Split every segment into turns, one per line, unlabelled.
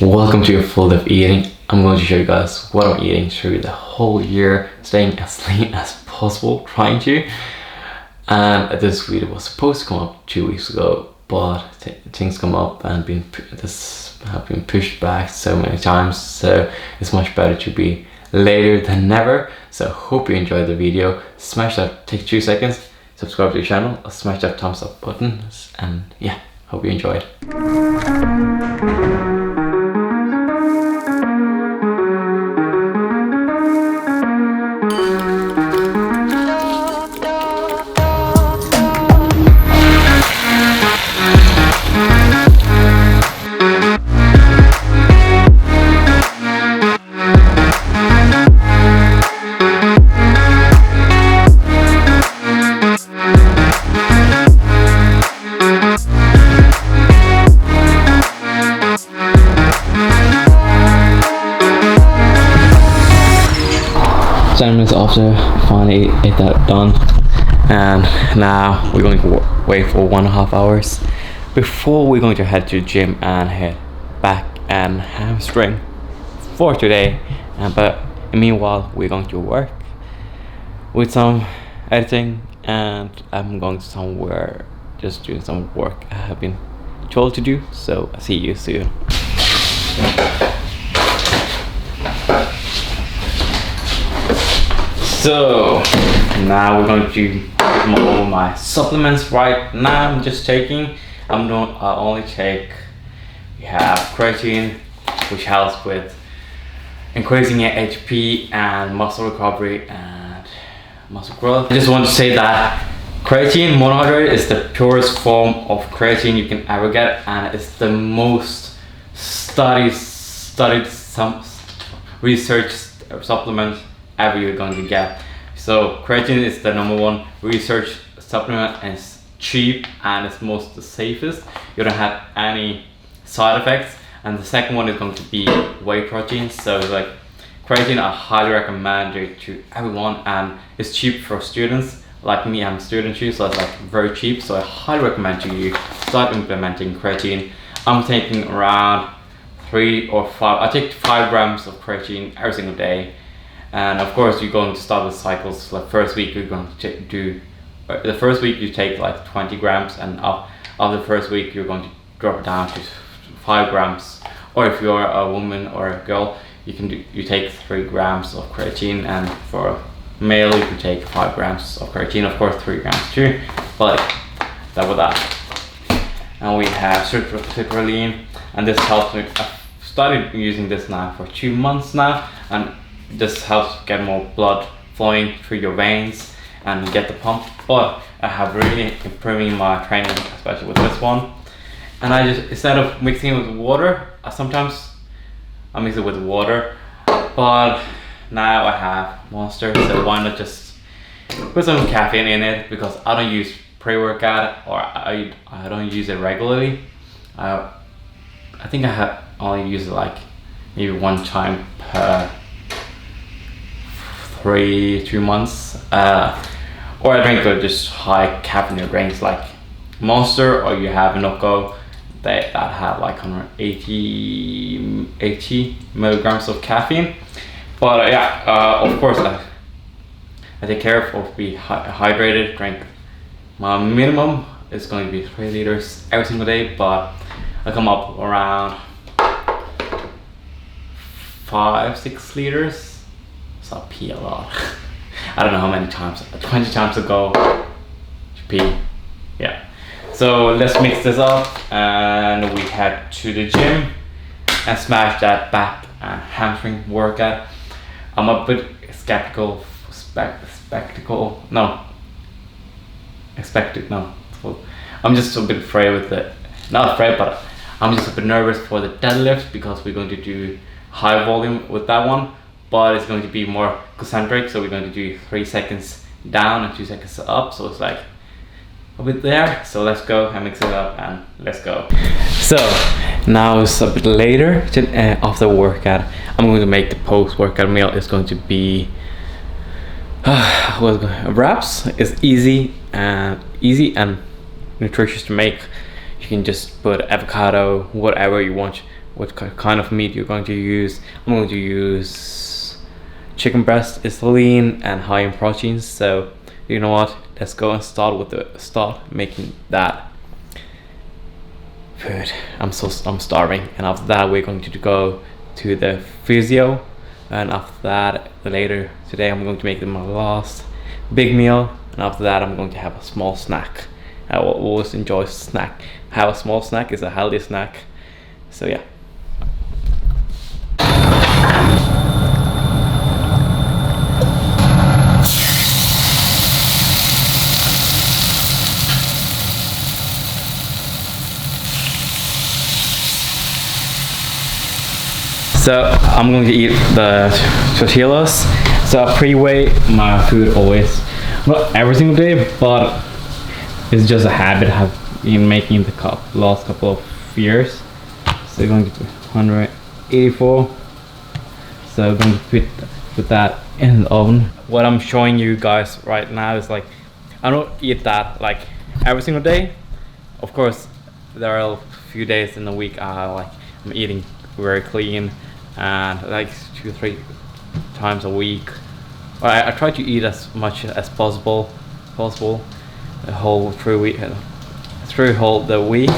Welcome to a full day of eating. I'm going to show you guys what I'm eating, show you the whole year, staying as lean as possible, trying to. And this video was supposed to come up 2 weeks ago, but things come up and this have been pushed back so many times, so it's much better to be later than never. So hope you enjoyed the video. Smash that, take 2 seconds, subscribe to the channel, smash that thumbs up button, and yeah, hope you enjoyed. Minutes after finally ate that done, and now we're going to wait for 1.5 hours before we're going to head to the gym and head back and hamstring for today. But meanwhile we're going to work with some editing, and I'm going somewhere just doing some work I have been told to do. So I'll see you soon. So now we're going to come over my supplements. Right now I'm just taking, I only take, we have creatine, which helps with increasing your HP and muscle recovery and muscle growth. I just want to say that creatine monohydrate is the purest form of creatine you can ever get, and it's the most studied research supplement ever you're going to get. So creatine is the #1 research supplement, and it's cheap and it's most the safest. You don't have any side effects. And the second one is going to be whey protein. So it's like creatine, I highly recommend it to everyone, and it's cheap for students like me. I'm a student too, so it's like very cheap. So I highly recommend to you start implementing creatine. I'm taking around 3 or 5. I take 5 grams of creatine every single day. And of course you're going to start with cycles. Like first week you're going to do, the first week you take like 20 grams, and after the first week you're going to drop it down to 5 grams. Or if you're a woman or a girl, you take 3 grams of creatine, and for a male you can take 5 grams of creatine, of course 3 grams too, but that with that. And we have citrulline, and this helps me. I've started using this now for 2 months now, and this helps get more blood flowing through your veins and get the pump. But I have really improving my training, especially with this one. And I just, instead of mixing it with water, sometimes I mix it with water, but now I have Monster, so why not just put some caffeine in it, because I don't use pre-workout, or I don't use it regularly. I think I have only used it like maybe 1 time per 2 months, or I drink just high caffeine drinks like Monster, or you have Nocco that have like 180 milligrams of caffeine. But of course I take care of be hydrated, drink. My minimum is going to be 3 liters every single day, but I come up around 5-6 liters. So I pee a lot. I don't know how many times, 20 times ago to pee. Yeah. So let's mix this up, and we head to the gym and smash that back and hamstring workout. I'm a bit skeptical. I'm just a bit afraid with it. Not afraid, but I'm just a bit nervous for the deadlift, because we're going to do high volume with that one. But it's going to be more concentric, so we're going to do 3 seconds down and 2 seconds up, so it's like a bit there. So let's go and mix it up, and let's go. So now it's a bit later after workout. I'm going to make the post-workout meal. It's going to be wraps. It's easy and nutritious to make. You can just put avocado, whatever you want, what kind of meat you're going to use. I'm going to use chicken breast. It's lean and high in proteins. So you know what? Let's go and start making that food. I'm starving, and after that we're going to go to the physio, and after that later today I'm going to make my last big meal, and after that I'm going to have a small snack. I will always enjoy snack. Have a small snack is a healthy snack. So yeah. So I'm going to eat the tortillas. So I pre-weigh my food always, not every single day, but it's just a habit I have been making the last couple of years. So going to 184. So I'm going to put that in the oven. What I'm showing you guys right now is like, I don't eat that like every single day. Of course, there are a few days in the week I'm eating very clean, and like 2-3 times a week. I try to eat as much as possible the whole through the week,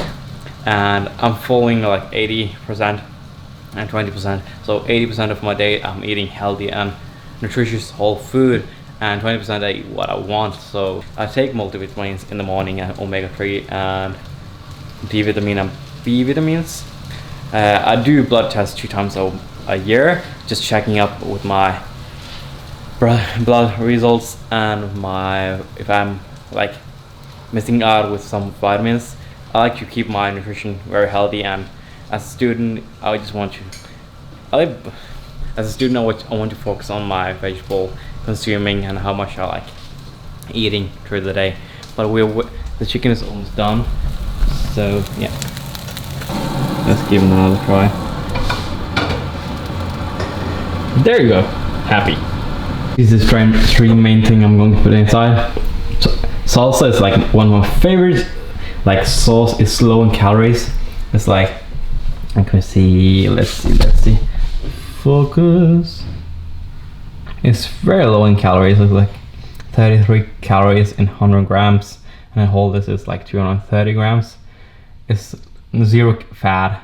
and I'm following like 80% and 20%. So 80% of my day I'm eating healthy and nutritious whole food, and 20% I eat what I want. So I take multivitamins in the morning, and omega-3 and D vitamin and B vitamins. I do blood tests 2 times a year, just checking up with my blood results and if I'm like missing out with some vitamins. I like to keep my nutrition very healthy, and as a student I want to focus on my vegetable consuming and how much I like eating through the day. But the chicken is almost done, so yeah, let's give it another try. There you go, happy. These are the 3 main things I'm going to put inside. Salsa is like one of my favorites. Like sauce is low in calories. It's like, I can see, let's see. Focus. It's very low in calories. It's like 33 calories in 100 grams. And the whole this is like 230 grams. It's 0 fat,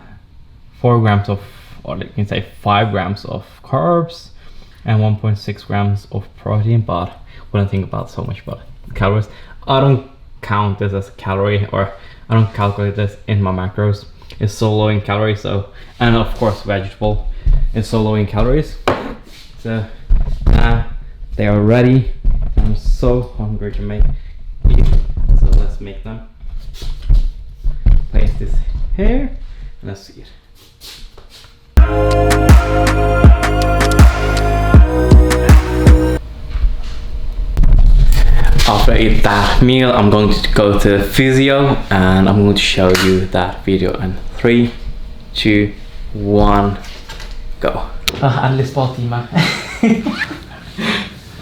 4 grams of, or you can say 5 grams of carbs, and 1.6 grams of protein. But when I think about so much about calories, I don't count this as a calorie, or I don't calculate this in my macros. It's so low in calories. So, and of course vegetable is so low in calories. So they are ready. I'm so hungry to make it. So let's make them. Place this here and let's see it. After I eat that meal, I'm going to go to the physio, and I'm going to show you that video in 3, 2, 1, go. Endelig spartime.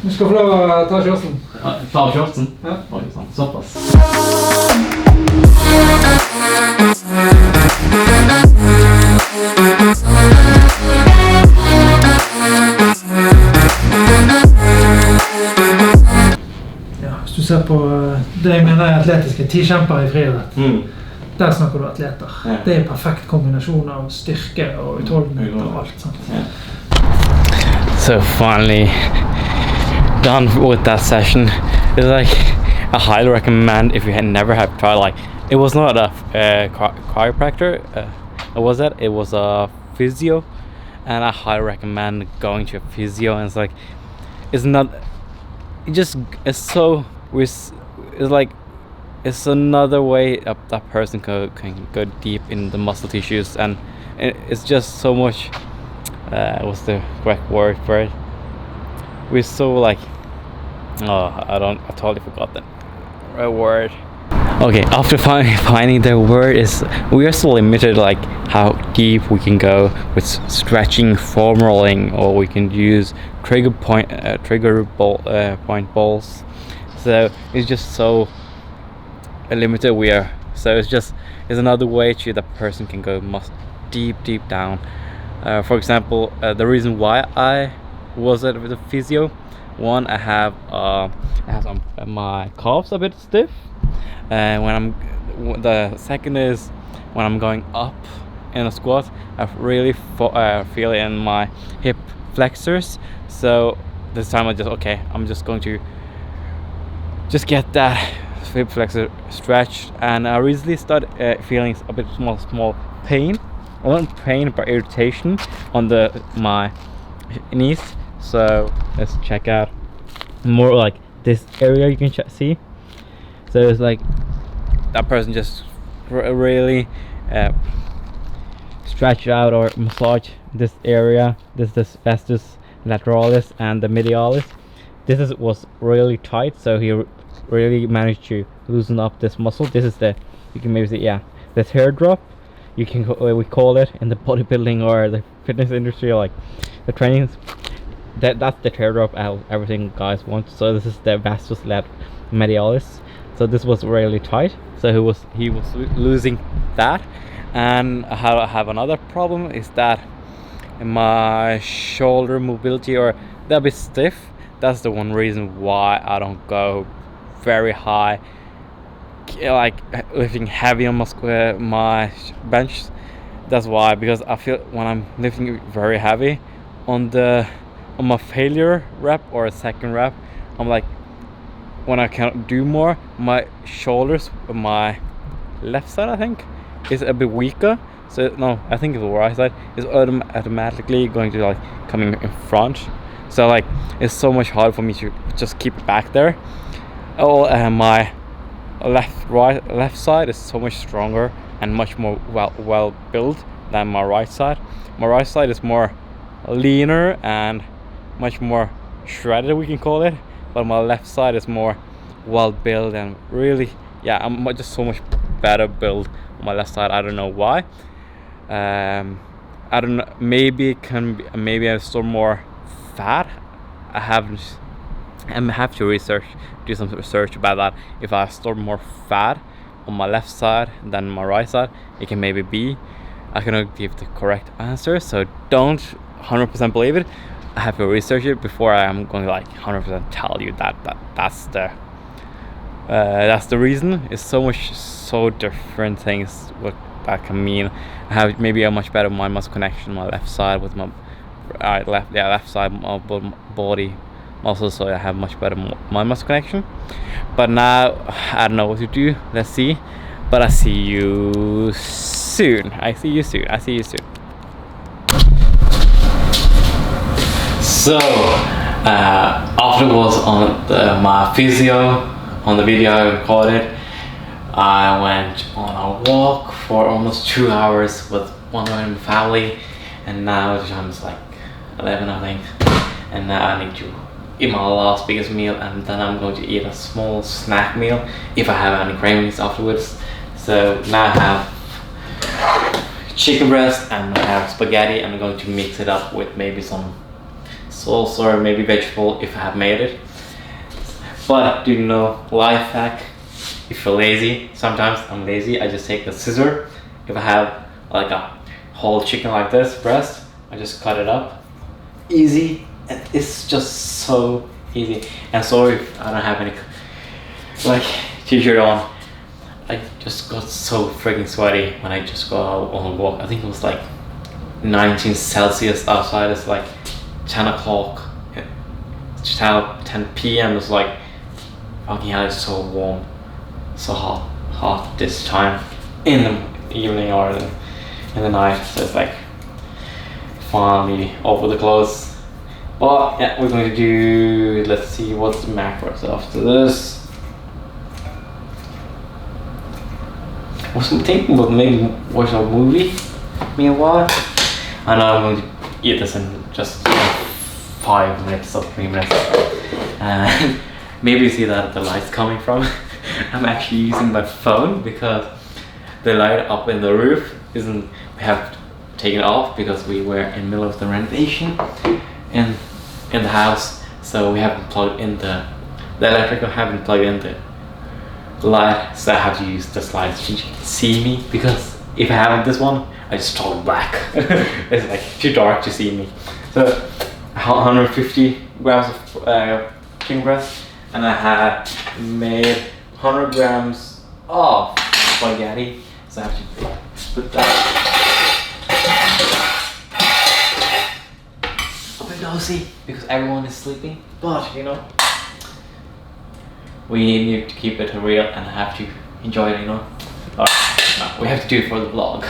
Du skal få lov å ta kjørsten.
Ta kjørsten?
Ja.
Oi, sånn, såpass.
Hvis du ser på det jeg mener er atletiske 10 kjemper i friidrett, der snakker du atleter.
Ja.
Det er en perfekt kombinasjon av styrke og utholdenhet og alt. Sant?
Yeah. So finally done with that session. It's like, I highly recommend if you never have tried, like, it was not a chiropractor, it was a physio, and I highly recommend going to a physio. And it's like, it's not, it just, it's like, it's another way that person can go deep in the muscle tissues, and it's just so much, what's the correct word for it? We're so like, I totally forgot the right word. Okay, after finding the word is, we are so limited like how deep we can go with stretching, foam rolling, or we can use trigger point balls. So it's just so limited we are. So it's another way to the person can go deep down. For example, the reason why I was at the physio, one, I have my calves a bit stiff, and the second is when I'm going up in a squat, I really feel it in my hip flexors. So this time I'm just going to just get that hip flexor stretched, and I recently started feeling a bit small pain. I not pain but irritation on my knees. So let's check out more like this area. You can see. So it's like that person just really stretch out or massage this area. This is the vastus lateralis and the medialis. This was really tight, so he really managed to loosen up this muscle. This is you can maybe see, the teardrop. We call it in the bodybuilding or the fitness industry, like the trainings. That's the teardrop everything guys want. So this is the vastus medialis. So this was really tight. So he was losing that. And I have another problem is that my shoulder mobility or they're a bit stiff. That's the one reason why I don't go very high, like lifting heavy on my bench. That's why, because I feel when I'm lifting very heavy on my failure rep or a second rep, I'm like, when I can't do more, my shoulders, my left side I think is a bit weaker. So no, I think the right side is automatically going to like coming in front. So like it's so much harder for me to just keep it back there. My left side is so much stronger and much more well built than my right side. My right side is more leaner and much more shredded, we can call it, but my left side is more well built and really, I'm just so much better built on my left side. I don't know why. I don't know, maybe it can be, maybe I store more fat. I have to do some research about that. If I store more fat on my left side than my right side, it can maybe be. I cannot give the correct answer, so don't 100% believe it. I have to research it before I am going to like 100% tell you that's the reason. It's so different things what that can mean. I have maybe a much better mind muscle connection on my left side with my left side of body muscles, so I have much better mind muscle connection. But now I don't know what to do. Let's see. But I see you soon. So afterwards on my physio, on the video I recorded, I went on a walk for almost 2 hours with one of my family, and now the time is like 11 I think, and now I need to eat my last biggest meal, and then I'm going to eat a small snack meal if I have any cravings afterwards. So now I have chicken breast and I have spaghetti. I'm going to mix it up with maybe some sauce or maybe vegetable if I have made it. But do you know, life hack, if you're lazy, sometimes I'm lazy, I just take the scissor. If I have like a whole chicken like this, breast, I just cut it up. Easy, and it's just so easy. And sorry if I don't have any like t-shirt on. I just got so freaking sweaty when I just got out on a walk. I think it was like 19 Celsius outside. It's like 10 o'clock, 10 p.m. It's like fucking hell, it's so warm, so hot this time in the evening or in the night. So it's like finally over the clothes. But yeah, we're going to do, let's see what's the macros after this. I was thinking about maybe watch a movie meanwhile. I know I'm going to eat this in just 5 minutes or 3 minutes. Maybe you see that the light's coming from. I'm actually using my phone because the light up in the roof we have taken it off because we were in the middle of the renovation in the house, so we haven't plugged in the electrical, haven't plugged in the light, so I have to use this light so you can see me, because if I haven't this one, I just talk black. It's like too dark to see me. So 150 grams of chicken breast, and I had made 100 grams of spaghetti. So I have to put that a bit nosy because everyone is sleeping. But you know, we need to keep it real and have to enjoy it, you know. Or, no, we have to do it for the vlog.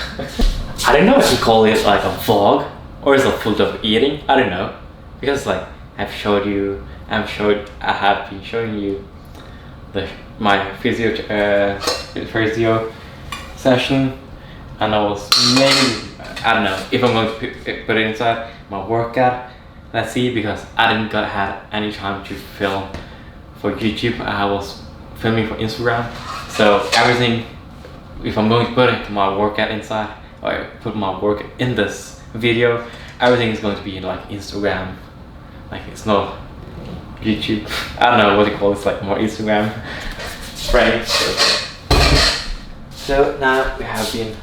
I don't know if we call it like a vlog or is it full of eating. I don't know, because like I have been showing you my physio session, and I was maybe, I don't know if I'm going to put it inside my workout. Let's see, because I didn't have any time to film for YouTube. I was filming for Instagram, so everything, if I'm going to put my workout inside or put my work in this video, everything is going to be in like Instagram. Like it's not YouTube. I don't know what you call it. It's like more Instagram frame. So now we have been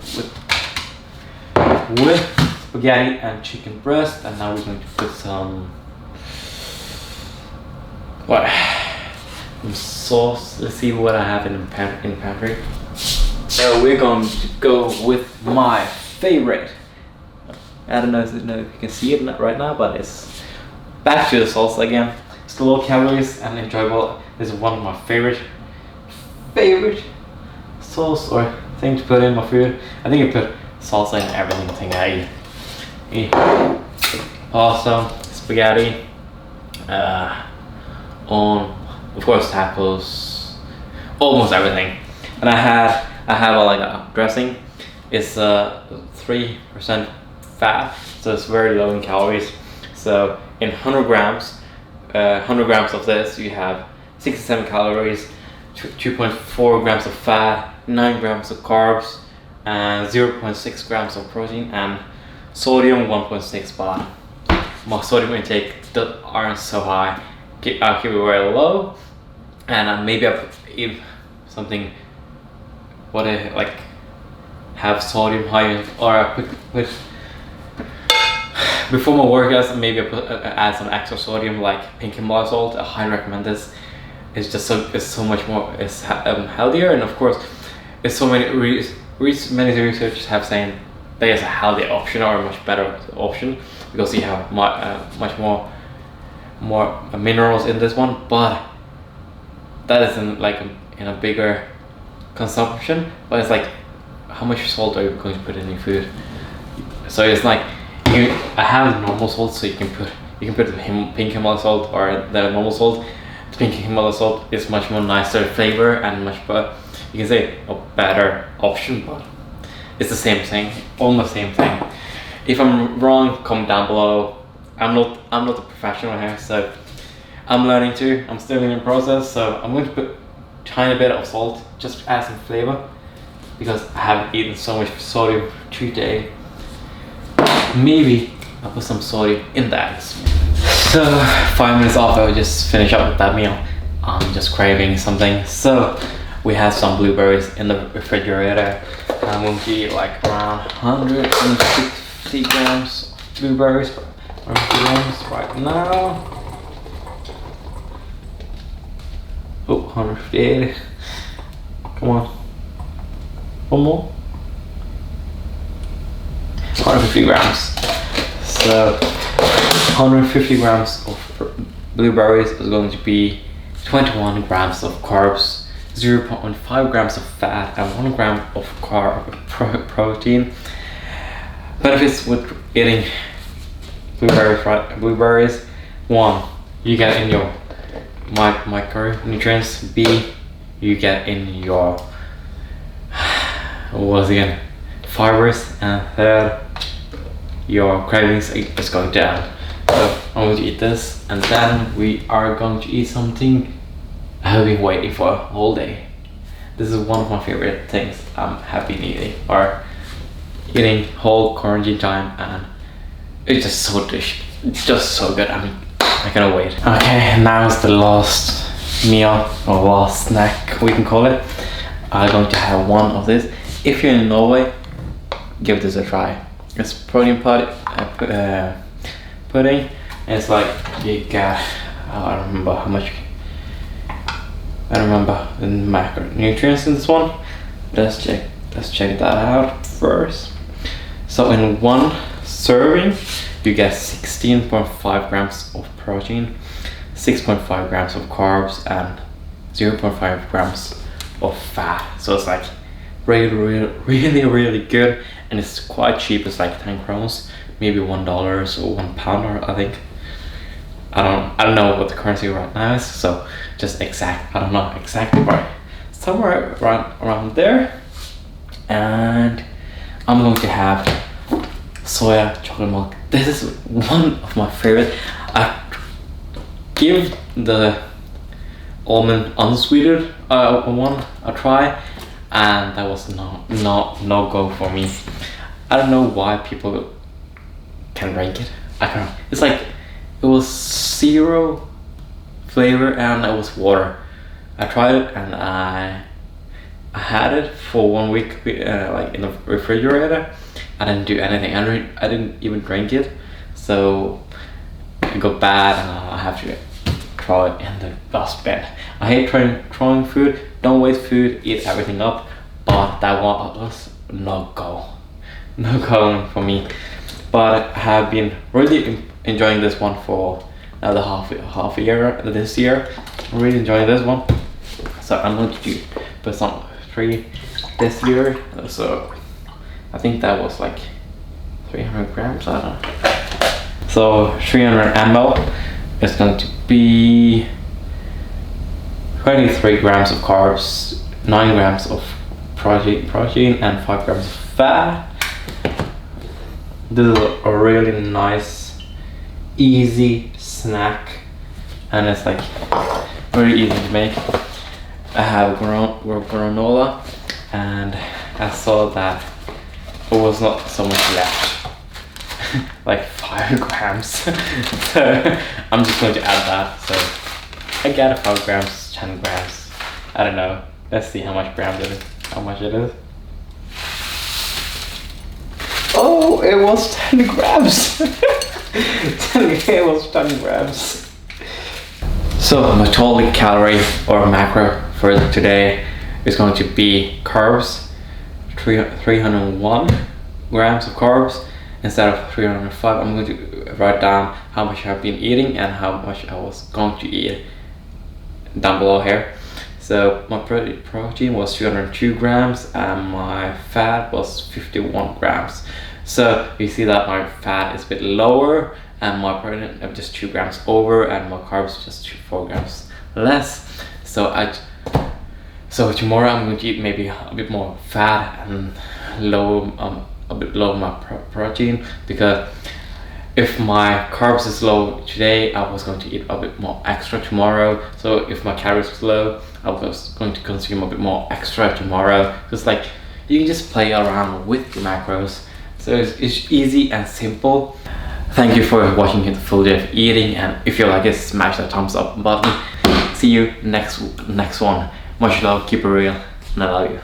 with spaghetti and chicken breast, and now we're going to put some some sauce. Let's see what I have in pantry. So we're going to go with my favorite. I don't know if you can see it right now, but it's back to the salsa again. It's low calories and enjoyable. This is one of my favorite sauce or thing to put in my food. I think I put salsa in everything I eat. Pasta, spaghetti, of course tacos, almost everything. And I have a dressing. It's 3% fat, so it's very low in calories. So in 100 grams of this, you have 67 calories, 2.4 grams of fat, 9 grams of carbs, and 0.6 grams of protein, and sodium 1.6 baht. My sodium intake aren't so high. I'll keep it very low, and maybe I'll eat something have sodium high, or I put before my workouts, maybe I add some extra sodium like pink Himalaya salt. I highly recommend this. It's just so much more, it's healthier, and of course it's so many many researchers have saying that is a healthy option or a much better option, because you have much more minerals in this one, but that isn't like in a bigger consumption. But it's like, how much salt are you going to put in your food? So it's like, I have normal salt, so you can put the pink Himalaya salt or the normal salt. The pink Himalaya salt is much more nicer flavor and much better, you can say a better option, but it's the same thing, almost same thing. If I'm wrong, comment down below. I'm not a professional here, so I'm learning too. I'm still in the process, so I'm going to put a tiny bit of salt just to add some flavor, because I haven't eaten so much sodium today. Maybe I'll put some sodium in that. So 5 minutes off, I will just finish up with that meal. I'm just craving something. So we have some blueberries in the refrigerator. I'm going to eat like around 150 grams of blueberries right now. Oh, 158. Come on. One more. 150 grams. So 150 grams of blueberries is going to be 21 grams of carbs, 0.5 grams of fat, and 1 gram of protein. Benefits with eating blueberries: 1, you get in your micronutrients. B, you get in your fibers, and 3rd, your cravings is going down. So I'm going to eat this, and then we are going to eat something I've been waiting for all day. This is one of my favorite things I have been eating, or eating whole quarantine time, and it's just so delicious. It's just so good. I mean, I cannot wait. Okay, now is the last meal, or last snack we can call it. I'm going to have one of this. If you're in Norway, give this a try. It's protein pudding. And it's like you get, I don't remember how much. I don't remember the macronutrients in this one. Let's check that out first. So in one serving, you get 16.5 grams of protein, 6.5 grams of carbs, and 0.5 grams of fat. So it's like really good, and it's quite cheap. It's like 10 crowns, maybe $1 or £1, I think. I don't know what the currency right now is, so just I don't know exactly, but somewhere around there. And I'm going to have soya chocolate milk. This is one of my favorite. I give the almond unsweetened one a try, and that was no go for me. I don't know why people can drink it. I don't know. It's like it was zero flavor and it was water. I tried it and I had it for 1 week, like in the refrigerator. I didn't do anything. I didn't even drink it, so it got bad and I have to throw it in the dustbin. I hate throwing food. Don't waste food. Eat everything up. But that one was no go for me. But I have been really enjoying this one for another half a year this year. I'm really enjoying this one, so I'm going to put some 3 this year. So I think that was like 300 grams. I don't know. So 300 ml is going to be 23 grams of carbs, 9 grams of protein, and 5 grams of fat. This is a really nice, easy snack, and it's like very easy to make. I have granola, and I saw that it was not so much left, like 5 grams. So I'm just going to add that. So I got 5 grams, 10 grams. I don't know. Let's see how much grams it is. How much it is. Oh, it was 10 grams. It was 10 grams. So my total calorie or macro for today is going to be carbs, 301 grams of carbs instead of 305. I'm going to write down how much I've been eating and how much I was going to eat down below here. So my protein was 202 grams and my fat was 51 grams. So you see that my fat is a bit lower and my protein just 2 grams over, and my carbs just 4 grams less. So tomorrow I'm going to eat maybe a bit more fat and a bit low my protein, because if my carbs is low today, I was going to eat a bit more extra tomorrow. So if my calories was low, I was going to consume a bit more extra tomorrow. Just like you can just play around with the macros. So it's easy and simple. Thank you for watching the full day of eating, and if you like it, smash that thumbs up button. See you next one. Much love, keep it real, and I love you.